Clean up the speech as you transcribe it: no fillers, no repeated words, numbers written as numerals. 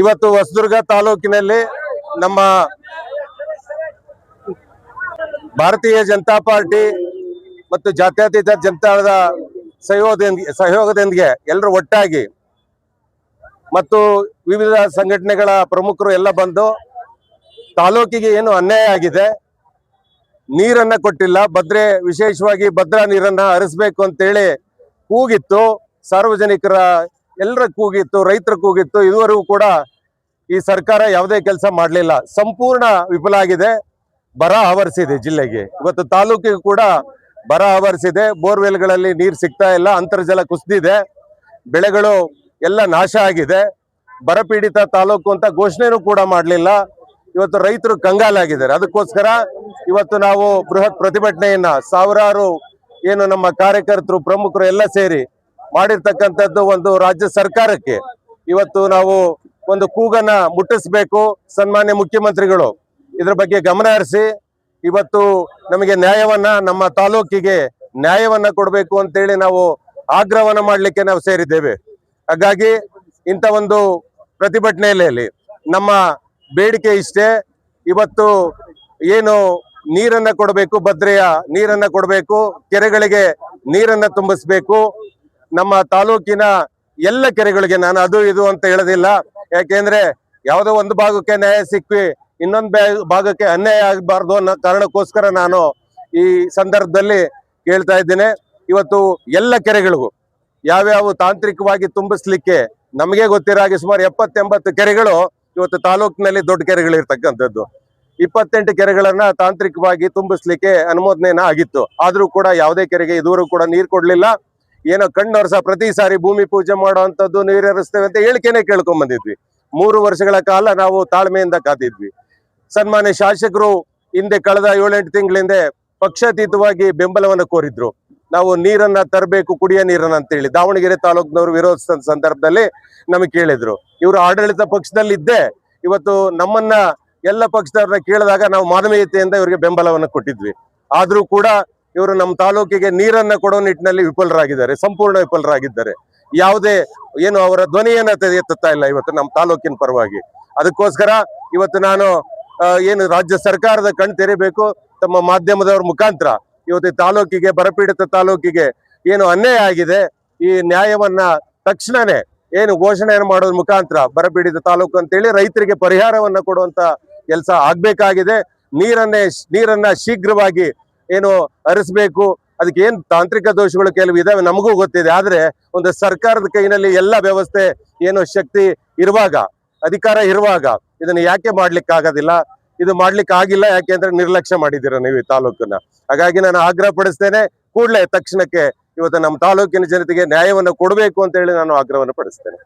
ಇವತ್ತು ಹೊಸದುರ್ಗ ತಾಲೂಕಿನಲ್ಲಿ ನಮ್ಮ ಭಾರತೀಯ ಜನತಾ ಪಾರ್ಟಿ ಮತ್ತು ಜಾತ್ಯತೀತ ಜನತಾದಳದ ಸಹಯೋಗದೊಂದಿಗೆ ಎಲ್ಲರೂ ಒಟ್ಟಾಗಿ ಮತ್ತು ವಿವಿಧ ಸಂಘಟನೆಗಳ ಪ್ರಮುಖರು ಎಲ್ಲ ಬಂದು ತಾಲೂಕಿಗೆ ಏನು ಅನ್ಯಾಯ ಆಗಿದೆ, ನೀರನ್ನ ಕೊಟ್ಟಿಲ್ಲ, ವಿಶೇಷವಾಗಿ ಭದ್ರಾ ನೀರನ್ನ ಹರಿಸಬೇಕು ಅಂತೇಳಿ ಕೂಗಿತ್ತು. ಸಾರ್ವಜನಿಕರ ಎಲ್ಲರ ಕೂಗಿತ್ತು, ರೈತರ ಕೂಗಿತ್ತು. ಇದುವರೆಗೂ ಕೂಡ ಈ ಸರ್ಕಾರ ಯಾವುದೇ ಕೆಲಸ ಮಾಡಲಿಲ್ಲ, ಸಂಪೂರ್ಣ ವಿಫಲ ಆಗಿದೆ. ಬರ ಆವರಿಸಿದೆ ಜಿಲ್ಲೆಗೆ. ಇವತ್ತು ತಾಲೂಕಿಗೆ ಕೂಡ ಬರ ಆವರಿಸಿದೆ. ಬೋರ್ವೆಲ್ಗಳಲ್ಲಿ ನೀರು ಸಿಗ್ತಾ ಇಲ್ಲ, ಅಂತರ್ಜಲ ಕುಸಿದಿದೆ, ಬೆಳೆಗಳು ಎಲ್ಲ ನಾಶ ಆಗಿದೆ. ಬರಪೀಡಿತ ತಾಲೂಕು ಅಂತ ಘೋಷಣೆನೂ ಕೂಡ ಮಾಡಲಿಲ್ಲ. ಇವತ್ತು ರೈತರು ಕಂಗಾಲಾಗಿದ್ದಾರೆ. ಅದಕ್ಕೋಸ್ಕರ ಇವತ್ತು ನಾವು ಬೃಹತ್ ಪ್ರತಿಭಟನೆಯನ್ನ ಸಾವಿರಾರು ಏನು ನಮ್ಮ ಕಾರ್ಯಕರ್ತರು ಪ್ರಮುಖರು ಎಲ್ಲ ಸೇರಿ ಮಾಡಿರ್ತಕ್ಕಂಥದ್ದು ಒಂದು ರಾಜ್ಯ ಸರ್ಕಾರಕ್ಕೆ ಇವತ್ತು ನಾವು ಒಂದು ಕೂಗನ್ನ ಮುಟ್ಟಿಸ್ಬೇಕು. ಸನ್ಮಾನ್ಯ ಮುಖ್ಯಮಂತ್ರಿಗಳು ಇದ್ರ ಬಗ್ಗೆ ಗಮನ ಹರಿಸಿ ಇವತ್ತು ನಮಗೆ ನ್ಯಾಯವನ್ನ, ನಮ್ಮ ತಾಲೂಕಿಗೆ ನ್ಯಾಯವನ್ನ ಕೊಡಬೇಕು ಅಂತೇಳಿ ನಾವು ಆಗ್ರಹವನ್ನ ಮಾಡಲಿಕ್ಕೆ ನಾವು ಸೇರಿದ್ದೇವೆ. ಹಾಗಾಗಿ ಇಂಥ ಒಂದು ಪ್ರತಿಭಟನೆಯಲ್ಲಿ ನಮ್ಮ ಬೇಡಿಕೆ ಇಷ್ಟೇ. ಇವತ್ತು ಏನು ನೀರನ್ನ ಕೊಡಬೇಕು, ಭದ್ರೆಯ ನೀರನ್ನ ಕೊಡಬೇಕು, ಕೆರೆಗಳಿಗೆ ನೀರನ್ನ ತುಂಬಿಸ್ಬೇಕು. ನಮ್ಮ ತಾಲೂಕಿನ ಎಲ್ಲ ಕೆರೆಗಳಿಗೆ, ನಾನು ಅದು ಇದು ಅಂತ ಹೇಳೋದಿಲ್ಲ, ಯಾಕೆಂದ್ರೆ ಯಾವುದೋ ಒಂದು ಭಾಗಕ್ಕೆ ನ್ಯಾಯ ಸಿಕ್ಕಿ ಇನ್ನೊಂದು ಭಾಗಕ್ಕೆ ಅನ್ಯಾಯ ಆಗಬಾರ್ದು ಅನ್ನೋ ಕಾರಣಕ್ಕೋಸ್ಕರ ನಾನು ಈ ಸಂದರ್ಭದಲ್ಲಿ ಕೇಳ್ತಾ ಇದ್ದೇನೆ. ಇವತ್ತು ಎಲ್ಲ ಕೆರೆಗಳಿಗೂ ಯಾವ್ಯಾವ ತಾಂತ್ರಿಕವಾಗಿ ತುಂಬಿಸ್ಲಿಕ್ಕೆ ನಮಗೆ ಗೊತ್ತಿರೋ ಹಾಗೆ ಸುಮಾರು 70-80 ಕೆರೆಗಳು ಇವತ್ತು ತಾಲೂಕಿನಲ್ಲಿ ದೊಡ್ಡ ಕೆರೆಗಳು ಇರ್ತಕ್ಕಂಥದ್ದು. 28 ಕೆರೆಗಳನ್ನ ತಾಂತ್ರಿಕವಾಗಿ ತುಂಬಿಸ್ಲಿಕ್ಕೆ ಅನುಮೋದನೆನ ಆಗಿತ್ತು. ಆದ್ರೂ ಕೂಡ ಯಾವುದೇ ಕೆರೆಗೆ ಇದುವರೆಗೂ ಕೂಡ ನೀರು ಕೊಡ್ಲಿಲ್ಲ. ಏನೋ ಕಣ್ಣೊರ್ಸ ಪ್ರತಿ ಸಾರಿ ಭೂಮಿ ಪೂಜೆ ಮಾಡುವಂಥದ್ದು, ನೀರು ಹರಿಸ್ತೇವೆ ಅಂತ ಹೇಳಿಕೆನೆ ಕೇಳ್ಕೊಂಡ್ ಬಂದಿದ್ವಿ. 3 ವರ್ಷಗಳ ಕಾಲ ನಾವು ತಾಳ್ಮೆಯಿಂದ ಕಾದಿದ್ವಿ. ಸನ್ಮಾನ್ಯ ಶಾಸಕರು ಹಿಂದೆ ಕಳೆದ 7-8 ತಿಂಗಳ ಹಿಂದೆ ಪಕ್ಷಾತೀತವಾಗಿ ಬೆಂಬಲವನ್ನು ಕೋರಿದ್ರು. ನಾವು ನೀರನ್ನ ತರಬೇಕು, ಕುಡಿಯೋ ನೀರನ್ನ ಅಂತೇಳಿ ದಾವಣಗೆರೆ ತಾಲೂಕಿನವರು ವಿರೋಧಿಸಿದ ಸಂದರ್ಭದಲ್ಲಿ ನಮಗೆ ಕೇಳಿದ್ರು. ಇವರು ಆಡಳಿತ ಪಕ್ಷದಲ್ಲಿ ಇದ್ದೆ ಇವತ್ತು ನಮ್ಮನ್ನ ಎಲ್ಲ ಪಕ್ಷದವ್ರನ್ನ ಕೇಳಿದಾಗ ನಾವು ಮಾನವೀಯತೆಯಿಂದ ಇವರಿಗೆ ಬೆಂಬಲವನ್ನು ಕೊಟ್ಟಿದ್ವಿ. ಆದ್ರೂ ಕೂಡ ಇವರು ನಮ್ಮ ತಾಲೂಕಿಗೆ ನೀರನ್ನ ಕೊಡೋ ನಿಟ್ಟಿನಲ್ಲಿ ವಿಫಲರಾಗಿದ್ದಾರೆ, ಸಂಪೂರ್ಣ ವಿಫಲರಾಗಿದ್ದಾರೆ. ಯಾವುದೇ ಏನು ಅವರ ಧ್ವನಿಯನ್ನ ಎತ್ತುತ್ತಾ ಇಲ್ಲ ಇವತ್ತು ನಮ್ಮ ತಾಲೂಕಿನ ಪರವಾಗಿ. ಅದಕ್ಕೋಸ್ಕರ ಇವತ್ತು ನಾನು ಏನು ರಾಜ್ಯ ಸರ್ಕಾರದ ಕಣ್ ತೆರಿಬೇಕು, ತಮ್ಮ ಮಾಧ್ಯಮದವ್ರ ಮುಖಾಂತರ ಇವತ್ತು ತಾಲೂಕಿಗೆ, ಬರಪೀಡಿತ ತಾಲೂಕಿಗೆ ಏನು ಅನ್ಯಾಯ ಆಗಿದೆ, ಈ ನ್ಯಾಯವನ್ನ ತಕ್ಷಣನೇ ಏನು ಘೋಷಣೆಯನ್ನು ಮಾಡೋದ್ರ ಮುಖಾಂತರ ಬರಪೀಡಿತ ತಾಲೂಕು ಅಂತೇಳಿ ರೈತರಿಗೆ ಪರಿಹಾರವನ್ನ ಕೊಡುವಂತ ಕೆಲಸ ಆಗ್ಬೇಕಾಗಿದೆ. ನೀರನ್ನ ಶೀಘ್ರವಾಗಿ ಏನು ಹರಿಸಬೇಕು. ಅದಕ್ಕೆ ಏನ್ ತಾಂತ್ರಿಕ ದೋಷಗಳು ಕೆಲವು ಇದಾವೆ, ನಮಗೂ ಗೊತ್ತಿದೆ. ಆದ್ರೆ ಒಂದು ಸರ್ಕಾರದ ಕೈನಲ್ಲಿ ಎಲ್ಲ ವ್ಯವಸ್ಥೆ ಏನು ಶಕ್ತಿ ಇರುವಾಗ, ಅಧಿಕಾರ ಇರುವಾಗ ಇದನ್ನ ಯಾಕೆ ಮಾಡ್ಲಿಕ್ಕೆ ಆಗೋದಿಲ್ಲ? ಇದು ಮಾಡ್ಲಿಕ್ಕೆ ಆಗಿಲ್ಲ ಯಾಕೆಂದ್ರೆ ನಿರ್ಲಕ್ಷ್ಯ ಮಾಡಿದ್ದೀರ ನೀವು ಈ ತಾಲೂಕನ್ನ. ಹಾಗಾಗಿ ನಾನು ಆಗ್ರಹ ಪಡಿಸ್ತೇನೆ, ಕೂಡಲೇ ತಕ್ಷಣಕ್ಕೆ ಇವತ್ತು ನಮ್ಮ ತಾಲೂಕಿನ ಜನತೆಗೆ ನ್ಯಾಯವನ್ನು ಕೊಡಬೇಕು ಅಂತ ಹೇಳಿ ನಾನು ಆಗ್ರಹವನ್ನು ಪಡಿಸ್ತೇನೆ.